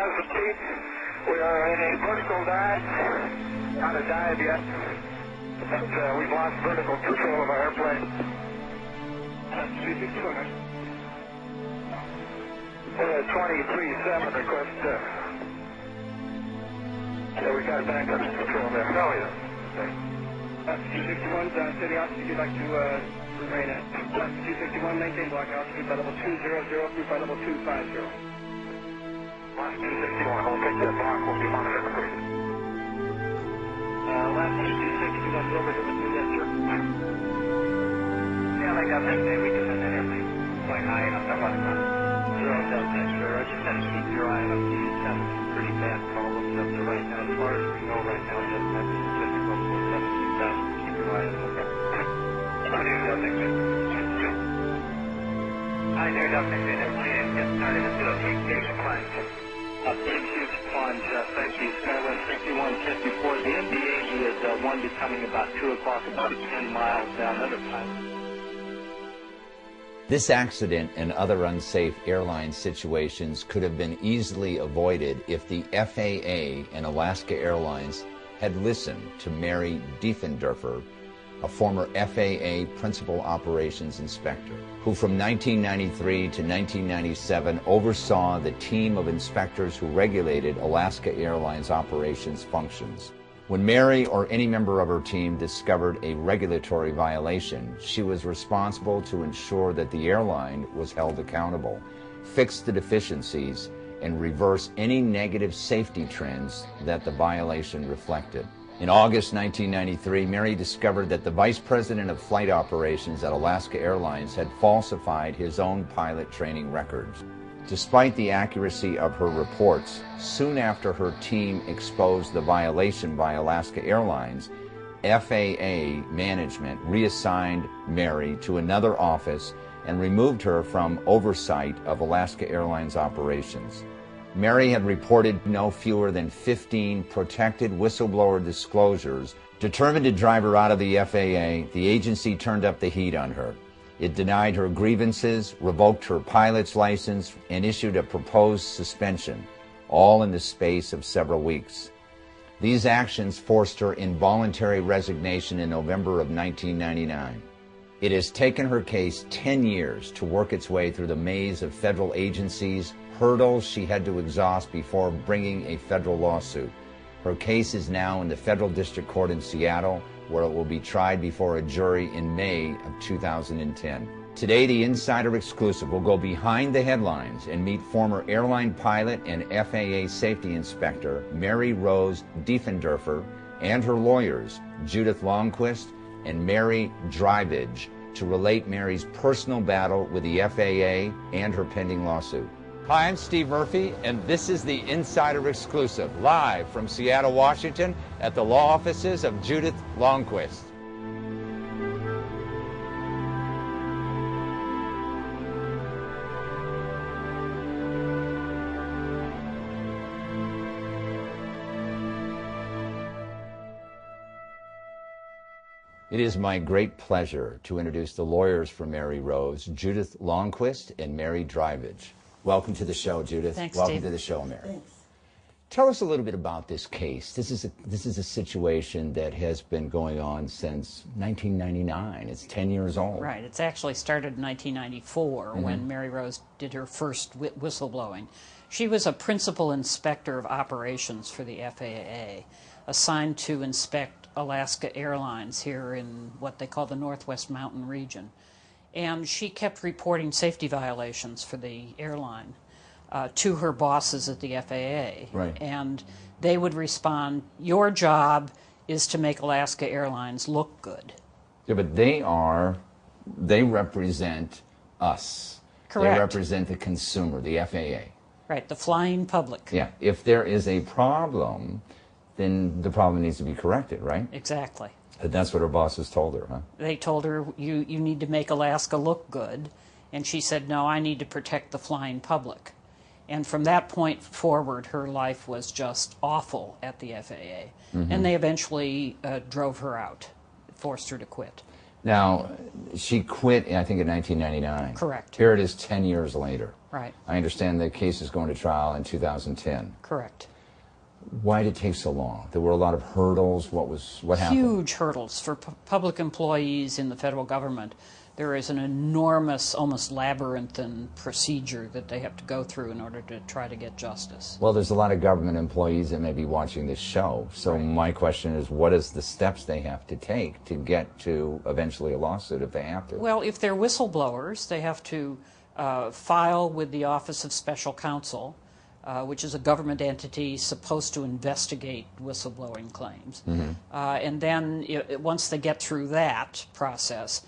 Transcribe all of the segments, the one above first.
casualty. We are in a vertical dive. Not a dive yet, but we've lost vertical control of our airplane. 361. We're at 23.7. Request. Yeah, we got back under control there. Oh, yeah. Okay. 261, city altitude, you'd like to remain at 261, maintain block altitude by level 200, through by level 250. Last 261, we'll take that block, we'll be monitored for you. Last 261, over here with you, yes, sir. Yeah, like I said, we can send that airplane quite high enough, that wasn't fun. Zero Delta, sir, I just had to keep your eye on these pretty bad problems up to right now. As far as we know right now, just that difficult to 72,000. Keep your eye on it. I knew nothing. I knew nothing. Please get started and do a communication plunge. Huge plunge. Thank you. Skywest 6154. The MDA is one becoming about 2 o'clock, about 10 miles down. Another pilot. This accident and other unsafe airline situations could have been easily avoided if the FAA and Alaska Airlines had listened to Mary Diefendorfer, a former FAA Principal Operations Inspector, who from 1993 to 1997 oversaw the team of inspectors who regulated Alaska Airlines operations functions. When Mary or any member of her team discovered a regulatory violation, she was responsible to ensure that the airline was held accountable, fix the deficiencies, and reverse any negative safety trends that the violation reflected. In August 1993, Mary discovered that the Vice President of Flight Operations at Alaska Airlines had falsified his own pilot training records. Despite the accuracy of her reports, soon after her team exposed the violation by Alaska Airlines, FAA management reassigned Mary to another office and removed her from oversight of Alaska Airlines operations. Mary had reported no fewer than 15 protected whistleblower disclosures. Determined to drive her out of the FAA, the agency turned up the heat on her. It denied her grievances, revoked her pilot's license, and issued a proposed suspension, all in the space of several weeks. These actions forced her involuntary resignation in November of 1999. It has taken her case 10 years to work its way through the maze of federal agencies, hurdles she had to exhaust before bringing a federal lawsuit. Her case is now in the Federal District Court in Seattle, where it will be tried before a jury in May of 2010. Today, the Insider Exclusive will go behind the headlines and meet former airline pilot and FAA safety inspector Mary Rose Diefendorfer and her lawyers, Judith Longquist and Mary Drivage, to relate Mary's personal battle with the FAA and her pending lawsuit. Hi, I'm Steve Murphy, and this is the Insider Exclusive, live from Seattle, Washington, at the law offices of Judith Longquist. It is my great pleasure to introduce the lawyers for Mary Rose, Judith Longquist and Mary Drivage. Welcome to the show, Judith. Thanks, Welcome Steve. to the show, Mary. Thanks. Tell us a little bit about this case. This is a situation that has been going on since 1999. It's 10 years old. Right. It's actually started in 1994 when Mary Rose did her first whistleblowing. She was a principal inspector of operations for the FAA, assigned to inspect Alaska Airlines here in what they call the Northwest Mountain region. And she kept reporting safety violations for the airline to her bosses at the FAA. Right. And they would respond, your job is to make Alaska Airlines look good. Yeah, but they represent us. Correct. They represent the consumer, the FAA. Right, the flying public. Yeah, if there is a problem, then the problem needs to be corrected, right? Exactly. And that's what her bosses told her, huh? They told her, you need to make Alaska look good. And she said, no, I need to protect the flying public. And from that point forward, her life was just awful at the FAA. And they eventually drove her out, forced her to quit. Now, she quit, I think, in 1999. Correct. Here it is 10 years later. Right. I understand the case is going to trial in 2010. Correct. Why did it take so long? There were a lot of hurdles. What happened? Huge hurdles for public employees in the federal government. There is an enormous, almost labyrinthine procedure that they have to go through in order to try to get justice. Well, there's a lot of government employees that may be watching this show. So Right. my question is, what is the steps they have to take to get to eventually a lawsuit if they have to? Well, if they're whistleblowers, they have to file with the Office of Special Counsel, which is a government entity supposed to investigate whistleblowing claims. And then once they get through that process,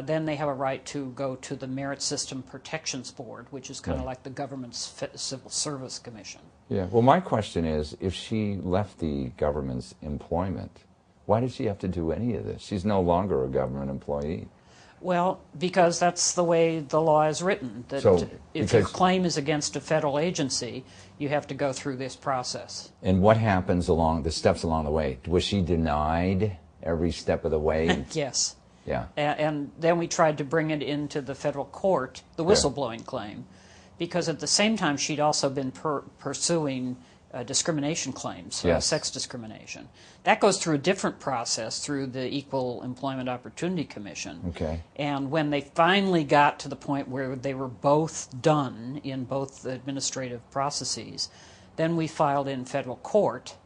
then they have a right to go to the Merit System Protections Board, which is kind of like the government's Civil Service Commission. Yeah. Well, my question is, if she left the government's employment, why did she have to do any of this? She's no longer a government employee. Well, because that's the way the law is written, that So, if your claim is against a federal agency, you have to go through this process. And what happens along the steps along the way? Was she denied every step of the way? Yes. Yeah. And then we tried to bring it into the federal court, the whistleblowing claim, because at the same time she'd also been pursuing discrimination claims, Yes. sex discrimination. That goes through a different process through the Equal Employment Opportunity Commission. Okay. And when they finally got to the point where they were both done in both administrative processes, then we filed in federal court,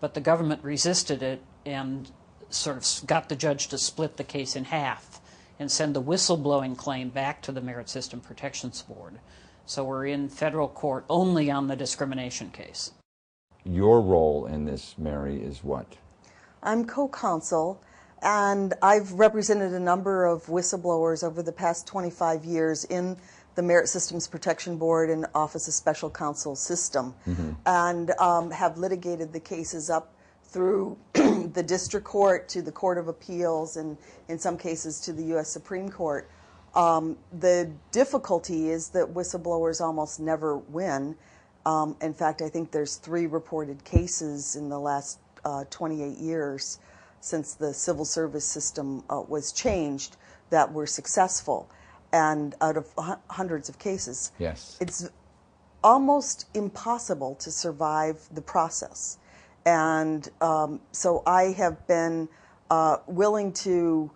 but the government resisted it and sort of got the judge to split the case in half and send the whistleblowing claim back to the Merit System Protections Board. So we're in federal court only on the discrimination case. Your role in this, Mary, is what? I'm co-counsel, and I've represented a number of whistleblowers over the past 25 years in the Merit Systems Protection Board and Office of Special Counsel system, and have litigated the cases up through the district court to the Court of Appeals and in some cases to the U.S. Supreme Court. The difficulty is that whistleblowers almost never win. In fact, I think there's 3 reported cases in the last 28 years since the civil service system was changed that were successful, and out of hundreds of cases. Yes. It's almost impossible to survive the process. And so I have been willing to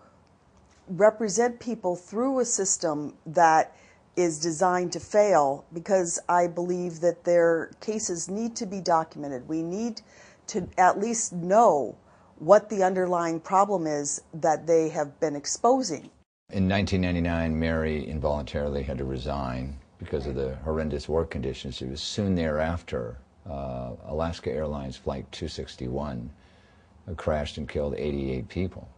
represent people through a system that is designed to fail, because I believe that their cases need to be documented. We need to at least know what the underlying problem is that they have been exposing. In 1999, Mary involuntarily had to resign because of the horrendous work conditions. It was soon thereafter, Alaska Airlines Flight 261 crashed and killed 88 people.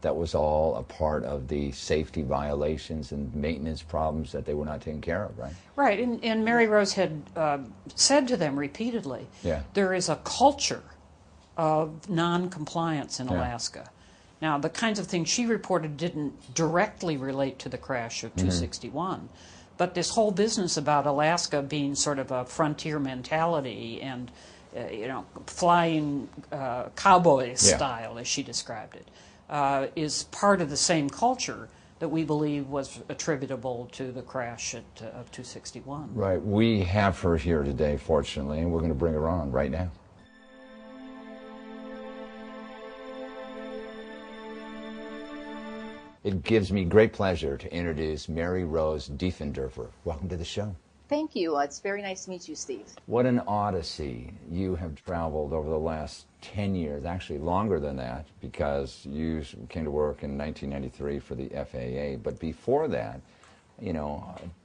That was all a part of the safety violations and maintenance problems that they were not taking care of, right? Right, and Mary Rose had said to them repeatedly, there is a culture of non-compliance in Alaska. Now, the kinds of things she reported didn't directly relate to the crash of 261, but this whole business about Alaska being sort of a frontier mentality and, flying cowboy style, as she described it, is part of the same culture that we believe was attributable to the crash of 261. Right. We have her here today, fortunately, and we're going to bring her on right now. It gives me great pleasure to introduce Mary Rose Diefendorfer. Welcome to the show. Thank you. It's very nice to meet you, Steve. What an odyssey you have traveled over the last 10 years, actually longer than that, because you came to work in 1993 for the FAA. But before that,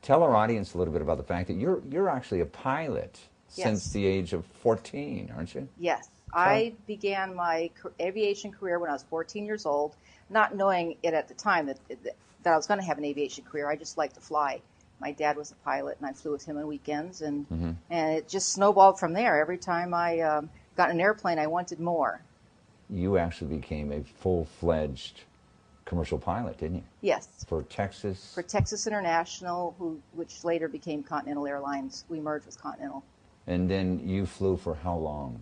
tell our audience a little bit about the fact that you're actually a pilot since the age of 14, aren't you? Yes. I began my aviation career when I was 14 years old, not knowing it at the time that I was going to have an aviation career. I just liked to fly. My dad was a pilot, and I flew with him on weekends, and it just snowballed from there. Every time I got in an airplane, I wanted more. You actually became a full-fledged commercial pilot, didn't you? Yes. For Texas? For Texas International, which later became Continental Airlines. We merged with Continental. And then you flew for how long,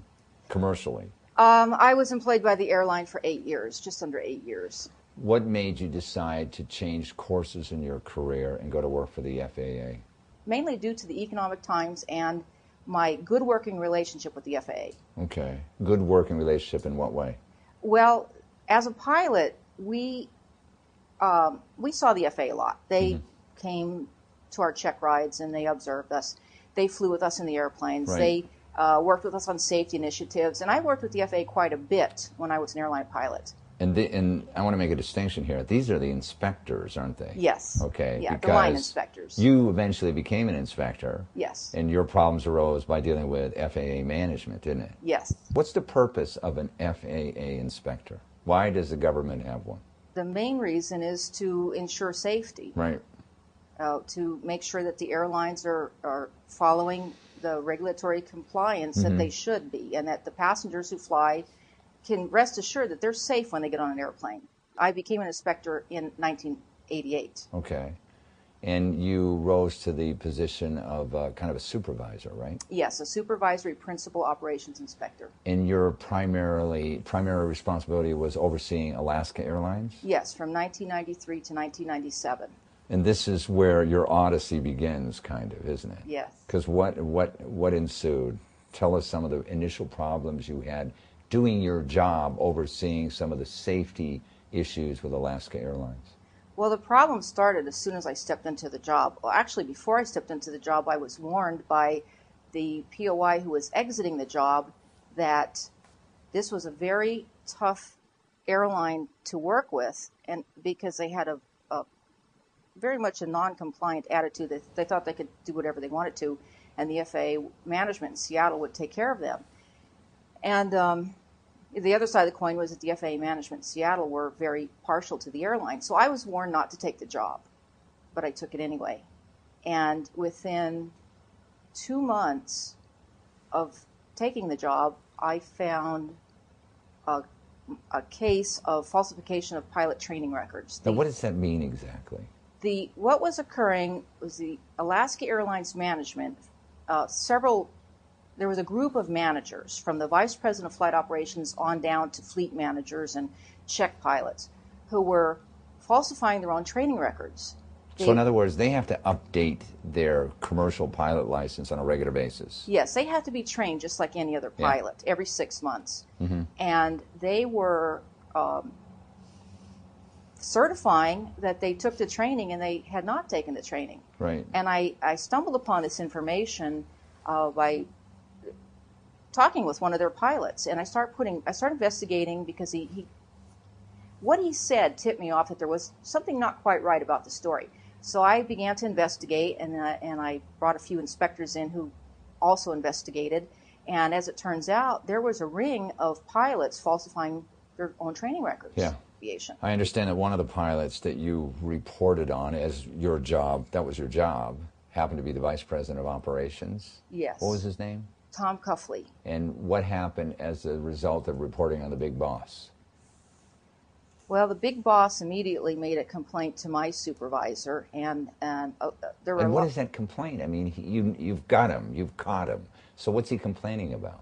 commercially? I was employed by the airline for 8 years, just under 8 years. What made you decide to change courses in your career and go to work for the FAA? mainly due to the economic times and my good working relationship with the FAA. Okay. Good working relationship in what way? Well, as a pilot, we saw the FAA a lot. They came to our check rides and they observed us. They flew with us in the airplanes. Right. They worked with us on safety initiatives. And I worked with the FAA quite a bit when I was an airline pilot. And I want to make a distinction here. These are the inspectors, aren't they? Yes. Okay. Yeah, because the line inspectors. You eventually became an inspector. Yes. And your problems arose by dealing with FAA management, didn't it? Yes. What's the purpose of an FAA inspector? Why does the government have one? The main reason is to ensure safety. Right. To make sure that the airlines are following the regulatory compliance that they should be, and that the passengers who fly can rest assured that they're safe when they get on an airplane. I became an inspector in 1988. Okay. And you rose to the position of kind of a supervisor, right? Yes, a supervisory principal operations inspector. And your primary responsibility was overseeing Alaska Airlines? Yes, from 1993 to 1997. And this is where your odyssey begins, kind of, isn't it? Yes. Because what ensued? Tell us some of the initial problems you had doing your job, overseeing some of the safety issues with Alaska Airlines. Well, the problem started as soon as I stepped into the job. Well, actually, before I stepped into the job, I was warned by the POI who was exiting the job that this was a very tough airline to work with, and because they had a very much a non-compliant attitude. They thought they could do whatever they wanted to, and the FAA management in Seattle would take care of them. And the other side of the coin was that the FAA management in Seattle were very partial to the airline. So I was warned not to take the job, but I took it anyway. And within 2 months of taking the job, I found a case of falsification of pilot training records. Now, what does that mean exactly? What was occurring was the Alaska Airlines management, there was a group of managers from the vice president of flight operations on down to fleet managers and check pilots who were falsifying their own training records. So in other words, they have to update their commercial pilot license on a regular basis. Yes, they have to be trained just like any other pilot every 6 months. And they were certifying that they took the training and they had not taken the training. Right. And I stumbled upon this information by talking with one of their pilots, and I started investigating because what he said tipped me off that there was something not quite right about the story. So I began to investigate, and I brought a few inspectors in who also investigated. And as it turns out, there was a ring of pilots falsifying their own training records. Yeah. Aviation. I understand that one of the pilots that you reported on as your job, that was your job, happened to be the vice president of operations. Yes. What was his name? Tom Cuffley. And what happened as a result of reporting on the big boss? Well, the big boss immediately made a complaint to my supervisor, and there were. And what is that complaint? I mean, you've got him, you've caught him. So what's he complaining about?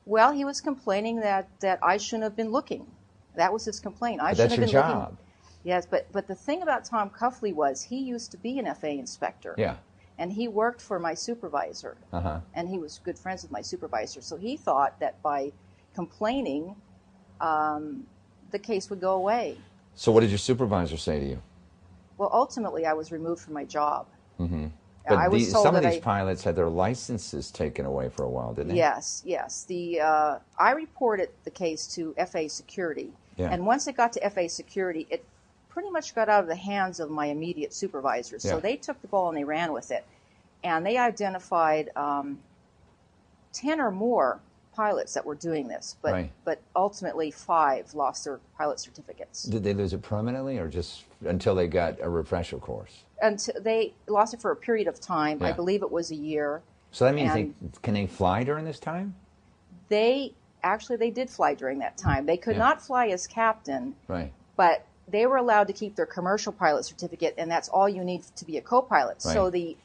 Well, he was complaining that I shouldn't have been looking. That was his complaint. I shouldn't That's have your been job. looking. Yes, but the thing about Tom Cuffley was he used to be an FAA inspector. Yeah. And he worked for my supervisor. And he was good friends with my supervisor. So he thought that by complaining, the case would go away. So what did your supervisor say to you? Well, ultimately, I was removed from my job. But I was told some of that these pilots had their licenses taken away for a while, didn't they? Yes. I reported the case to FAA security. Yeah. And once it got to FAA security, it pretty much got out of the hands of my immediate supervisors. Yeah. So they took the ball and they ran with it. And they identified 10 or more pilots that were doing this. But ultimately, 5 lost their pilot certificates. Did they lose it permanently or just until they got a refresher course? Until they lost it for a period of time. Yeah. I believe it was a year. So that means can they fly during this time? They did fly during that time. They could not fly as captain. Right. But they were allowed to keep their commercial pilot certificate, and that's all you need to be a co-pilot. Right.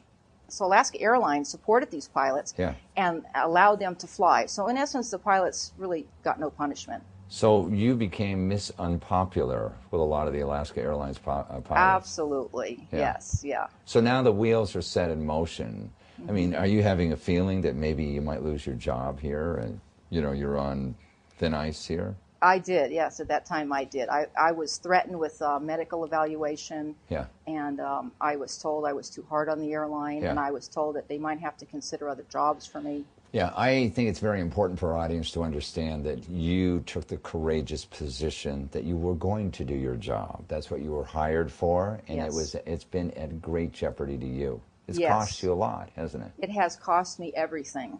So Alaska Airlines supported these pilots and allowed them to fly. So in essence, the pilots really got no punishment. So you became Miss Unpopular with a lot of the Alaska Airlines pilots. Absolutely. Yeah. Yes. Yeah. So now the wheels are set in motion. Mm-hmm. I mean, are you having a feeling that maybe you might lose your job here and, you know, you're on thin ice here? I did, yes. At that time, I did. I was threatened with medical evaluation, Yeah. and I was told I was too hard on the airline, Yeah. and I was told that they might have to consider other jobs for me. Yeah, I think it's very important for our audience to understand that you took the courageous position that you were going to do your job. That's what you were hired for, and Yes. it's been at great jeopardy to you. It's Yes. cost you a lot, hasn't it? It has cost me everything.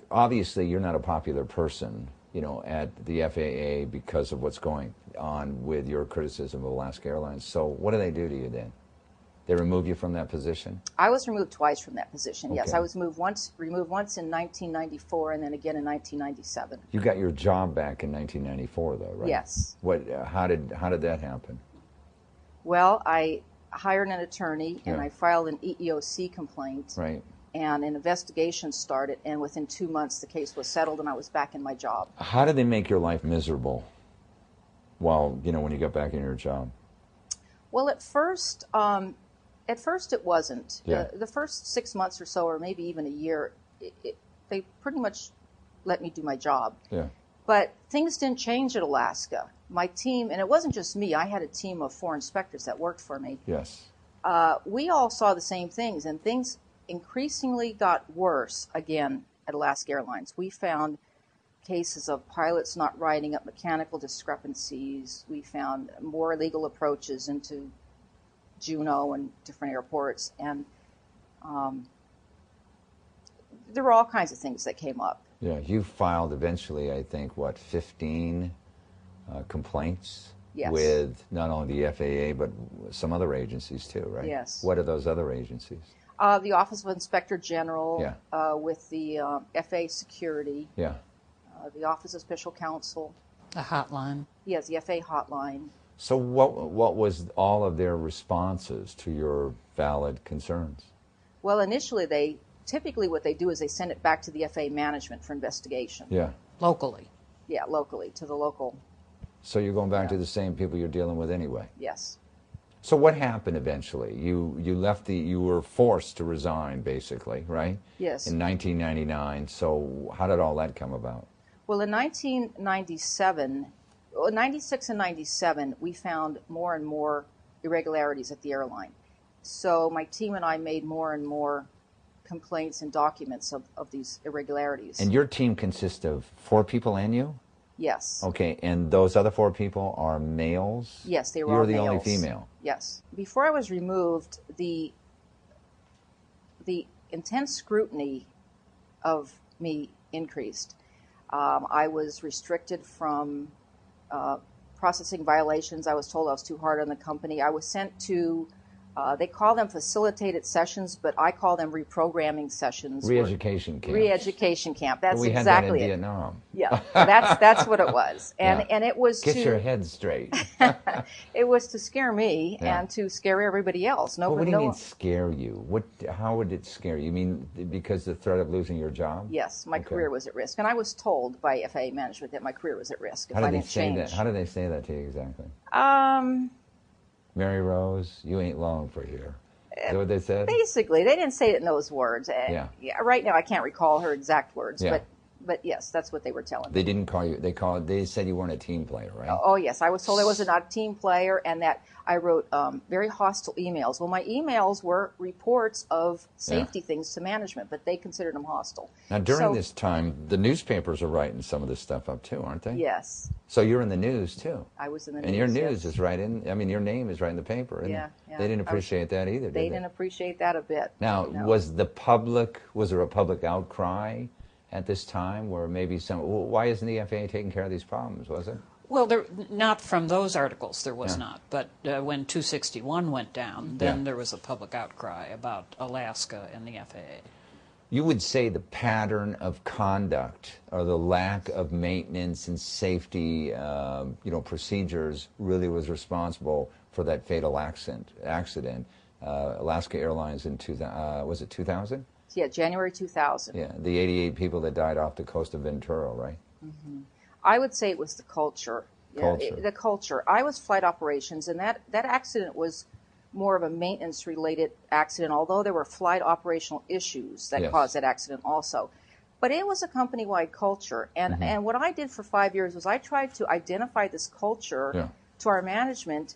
Obviously, you're not a popular person, you know, at the FAA because of what's going on with your criticism of Alaska Airlines. So what do they do to you then? They remove you from that position? I was removed twice from that position. Yes, Okay. I was removed once in 1994, and then again in 1997. You got your job back in 1994, though, right? Yes. What? How did that happen? Well, I hired an attorney, and Yeah. I filed an EEOC complaint. Right. And an investigation started, and within 2 months the case was settled, and I was back in my job. How did they make your life miserable? While when you got back in your job? Well, at first it wasn't. Yeah. The first 6 months or so, or maybe even a year, they pretty much let me do my job. Yeah. But things didn't change at Alaska. My team, and it wasn't just me, I had a team of 4 inspectors that worked for me. Yes. We all saw the same things, and things increasingly got worse again at Alaska Airlines. We found cases of pilots not writing up mechanical discrepancies. We found more illegal approaches into Juneau and different airports, and there were all kinds of things that came up. Yeah. You filed eventually, I think, 15 complaints Yes. with not only the FAA but some other agencies too, right? Yes. What are those other agencies? The Office of Inspector General, Yeah. with the FAA Security, Yeah. the Office of Special Counsel. A hotline. Yes, the FAA hotline. So what was all of their responses to your valid concerns? Well, initially, typically what they do is they send it back to the FAA management for investigation. Yeah. Locally. Yeah, locally, to the local. So you're going back to the same people you're dealing with anyway. Yes. So what happened eventually? You left you were forced to resign, basically, right? Yes. In 1999. So how did all that come about? Well, in 1997, 96 and 97, we found more and more irregularities at the airline. So my team and I made more and more complaints and documents of these irregularities. And your team consists of 4 people and you? Yes. Okay, and those other 4 people are males? Yes, they were You're all the males. only female? Yes. Before I was removed, the intense scrutiny of me increased. I was restricted from processing violations. I was told I was too hard on the company. I was sent to, they call them facilitated sessions, but I call them reprogramming sessions. Re-education camp. Re-education camp. That's We had exactly that in it. Vietnam. Yeah, that's what it was, and Yeah. it was Get to your head straight. it was to scare me Yeah. and to scare everybody else. Well, what do you mean scare you? How would it scare you? You mean because the threat of losing your job? Yes, my Okay. career was at risk, and I was told by FAA management that my career was at risk if How I did they didn't say change. that? How did they say that to you exactly? Mary Rose, you ain't long for here. Is that what they said? Basically, they didn't say it in those words. Yeah. Right now, I can't recall her exact words, Yeah. but yes, that's what they were telling me. They didn't call you. They said you weren't a team player, right? Oh, yes. I was told I was not a team player and that I wrote very hostile emails. Well, my emails were reports of safety things to management, but they considered them hostile. Now, during So- this time, the newspapers are writing some of this stuff up too, aren't they? Yes. So you're in the news too. I was in the news. And your news yes. is right in. I mean, your name is right in the paper. Isn't Yeah, it? yeah. They didn't appreciate that either. They did didn't appreciate that a bit. Now, No. was there a public outcry at this time where maybe why isn't the FAA taking care of these problems? Was it? Well, not from those articles, there was not. But when 261 went down, then there was a public outcry about Alaska and the FAA. You would say the pattern of conduct or the lack of maintenance and safety, procedures really was responsible for that fatal accident. Alaska Airlines in 2000, was it 2000? Yeah, January 2000. Yeah, the 88 people that died off the coast of Ventura, right? I would say it was the culture. Culture. The culture. I was flight operations, and that accident was more of a maintenance-related accident, although there were flight operational issues that Yes. caused that accident also. But it was a company-wide culture, and what I did for 5 years was I tried to identify this culture to our management,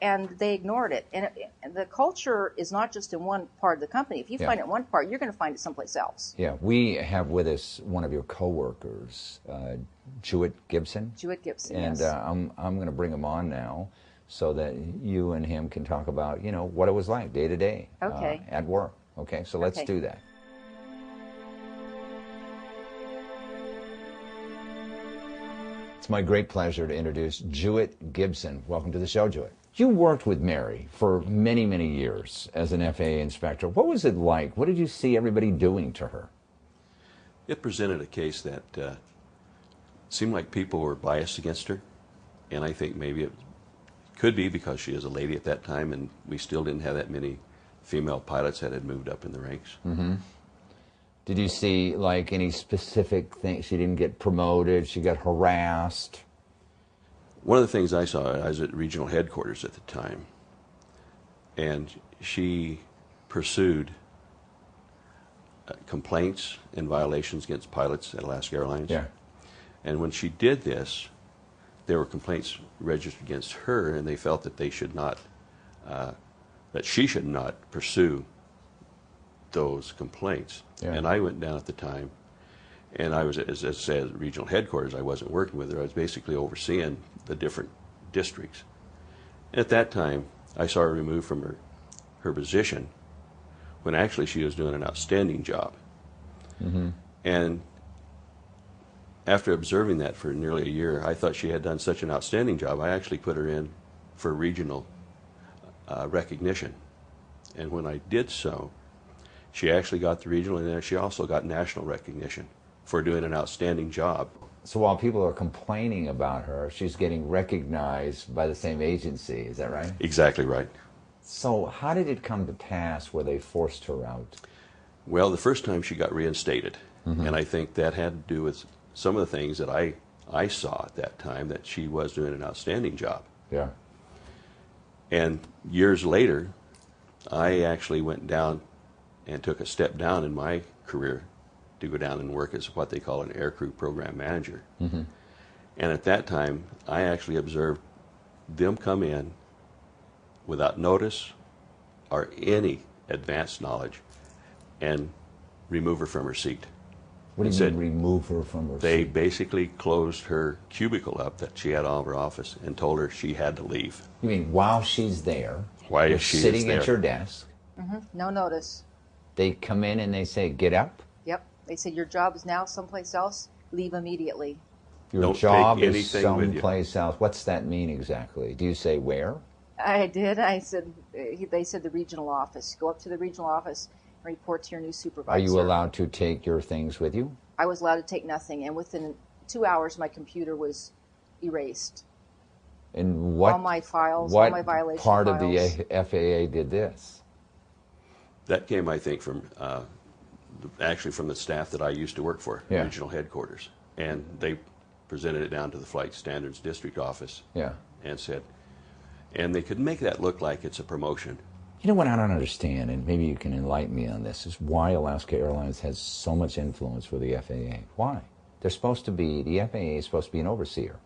and they ignored it. And the culture is not just in one part of the company. If you find it in one part, you're going to find it someplace else. Yeah, we have with us one of your coworkers, Jewett Gibson. Jewett Gibson, and yes. I'm going to bring him on now so that you and him can talk about, what it was like day to day at work. Okay, so let's do that. It's my great pleasure to introduce Jewett Gibson. Welcome to the show, Jewett. You worked with Mary for many, many years as an FAA inspector. What was it like? What did you see everybody doing to her? It presented a case that seemed like people were biased against her, and I think maybe it could be because she is a lady at that time, and we still didn't have that many female pilots that had moved up in the ranks. Mm-hmm. Did you see, like, any specific thing? She didn't get promoted, she got harassed? One of the things I saw, I was at regional headquarters at the time, and she pursued complaints and violations against pilots at Alaska Airlines. Yeah. And when she did this, there were complaints registered against her, and they felt that they should not, that she should not pursue those complaints. Yeah. And I went down at the time, and I was, as I said, at regional headquarters. I wasn't working with her. I was basically overseeing the different districts. And at that time, I saw her removed from her position when actually she was doing an outstanding job. Mm-hmm. And after observing that for nearly a year, I thought she had done such an outstanding job, I actually put her in for regional recognition. And when I did so, she actually got the regional, and then she also got national recognition for doing an outstanding job. So while people are complaining about her, she's getting recognized by the same agency, is that right? Exactly right. So how did it come to pass where they forced her out? Well, the first time she got reinstated, and I think that had to do with some of the things that I saw at that time, that she was doing an outstanding job. Yeah. And years later, I actually went down and took a step down in my career to go down and work as what they call an aircrew program manager. Mm-hmm. And at that time, I actually observed them come in without notice or any advanced knowledge and remove her from her seat. What do you mean remove her from her They seat? basically closed her cubicle up that she had all of her office and told her she had to leave. You mean while she's there, While you're she is sitting there. at your desk, No notice. they come in and they say, get up? Yep. They said, your job is now someplace else. Leave immediately. Your Don't job take is anything with you. someplace else. What's that mean exactly? Do you say where? I did. I said, they said the regional office. Go up to the regional office and report to your new supervisor. Are you allowed to take your things with you? I was allowed to take nothing, and within 2 hours, my computer was erased. And what, All my files, what all my violation part files. of the FAA did this? That came, I think, from actually from the staff that I used to work for, Yeah. regional headquarters. And they presented it down to the Flight Standards District Office Yeah. and said, and they could make that look like it's a promotion. You know what I don't understand, and maybe you can enlighten me on this, is why Alaska Airlines has so much influence with the FAA. Why? They're supposed to be, the FAA is supposed to be an overseer.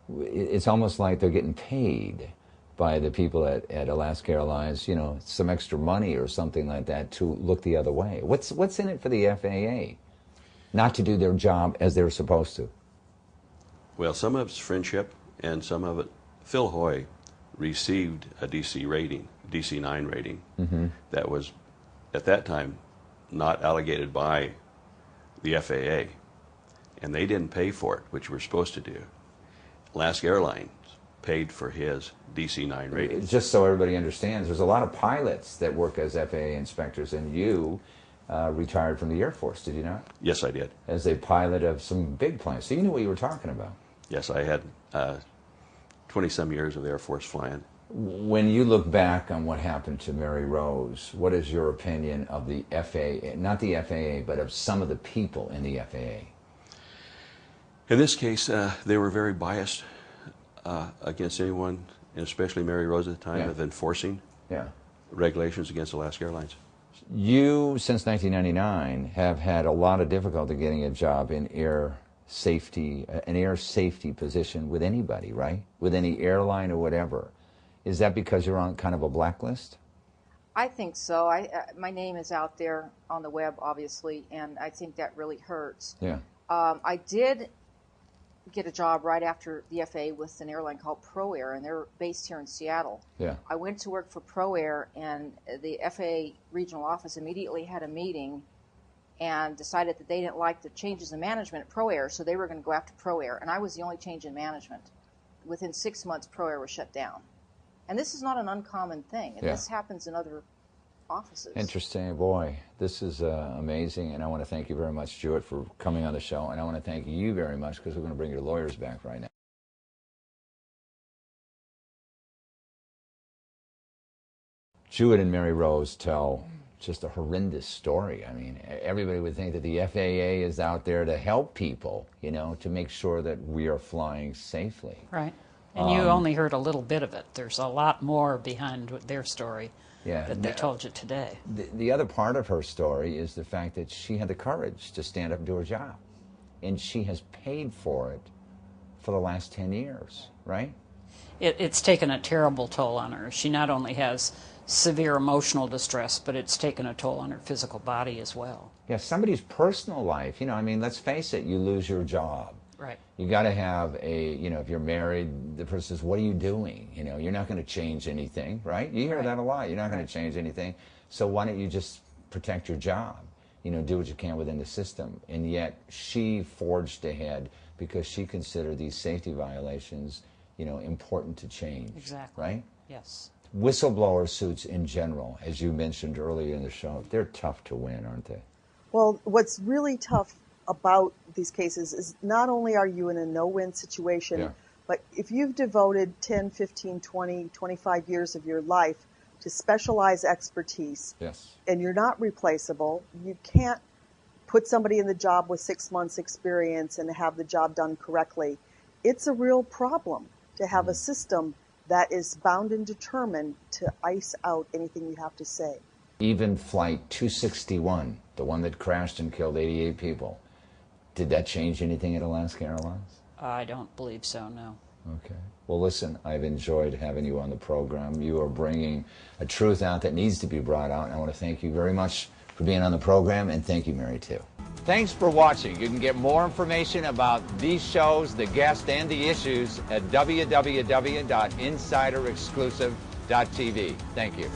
It's almost like they're getting paid by the people at Alaska Airlines, some extra money or something like that to look the other way. What's in it for the FAA? Not to do their job as they're supposed to. Well, some of it's friendship, and some of it, Phil Hoy received a DC rating, DC-9 rating, that was, at that time, not allocated by the FAA. And they didn't pay for it, which we're supposed to do. Alaska Airlines paid for his DC-9 rating. Just so everybody understands, there's a lot of pilots that work as FAA inspectors, and you retired from the Air Force, did you not? Yes, I did. As a pilot of some big planes. So you knew what you were talking about. Yes, I had 20-some years of Air Force flying. When you look back on what happened to Mary Rose, what is your opinion of the FAA, not the FAA, but of some of the people in the FAA? In this case, they were very biased against anyone, and especially Mary Rose at the time, of enforcing regulations against Alaska Airlines. You, since 1999, have had a lot of difficulty getting a job in air safety, an air safety position with anybody, right? With any airline or whatever. Is that because you're on kind of a blacklist? I think so. My name is out there on the web, obviously, and I think that really hurts. Yeah. I did get a job right after the FAA with an airline called Pro Air, and they're based here in Seattle. Yeah. I went to work for Pro Air, and the FAA regional office immediately had a meeting and decided that they didn't like the changes in management at Pro Air, so they were going to go after Pro Air, and I was the only change in management. Within 6 months, Pro Air was shut down. And this is not an uncommon thing, and this happens in other offices. Interesting. Boy, this is amazing, and I want to thank you very much, Jewett, for coming on the show, and I want to thank you very much because we're going to bring your lawyers back right now. Jewett and Mary Rose tell just a horrendous story. I mean, everybody would think that the FAA is out there to help people, you know, to make sure that we are flying safely. Right. And you only heard a little bit of it. There's a lot more behind their story that they told you today. The other part of her story is the fact that she had the courage to stand up and do her job. And she has paid for it for the last 10 years, right? It's taken a terrible toll on her. She not only has severe emotional distress, but it's taken a toll on her physical body as well. Yeah, somebody's personal life, you know, I mean, let's face it, you lose your job. Right. You got to have a, you know, if you're married, the person says, what are you doing? You know, you're not going to change anything, right? You hear that a lot. You're not going to change anything. So why don't you just protect your job? You know, do what you can within the system. And yet she forged ahead because she considered these safety violations, you know, important to change. Exactly. Right? Yes. Whistleblower suits in general, as you mentioned earlier in the show, they're tough to win, aren't they? Well, what's really tough about these cases is not only are you in a no-win situation, but if you've devoted 10, 15, 20, 25 years of your life to specialized expertise, and you're not replaceable, you can't put somebody in the job with 6 months experience and have the job done correctly. It's a real problem to have a system that is bound and determined to ice out anything you have to say. Even Flight 261, the one that crashed and killed 88 people, did that change anything at Alaska Airlines? I don't believe so, no. Okay. Well, listen, I've enjoyed having you on the program. You are bringing a truth out that needs to be brought out, and I want to thank you very much for being on the program, and thank you, Mary, too. Thanks for watching. You can get more information about these shows, the guests, and the issues at www.insiderexclusive.tv. Thank you.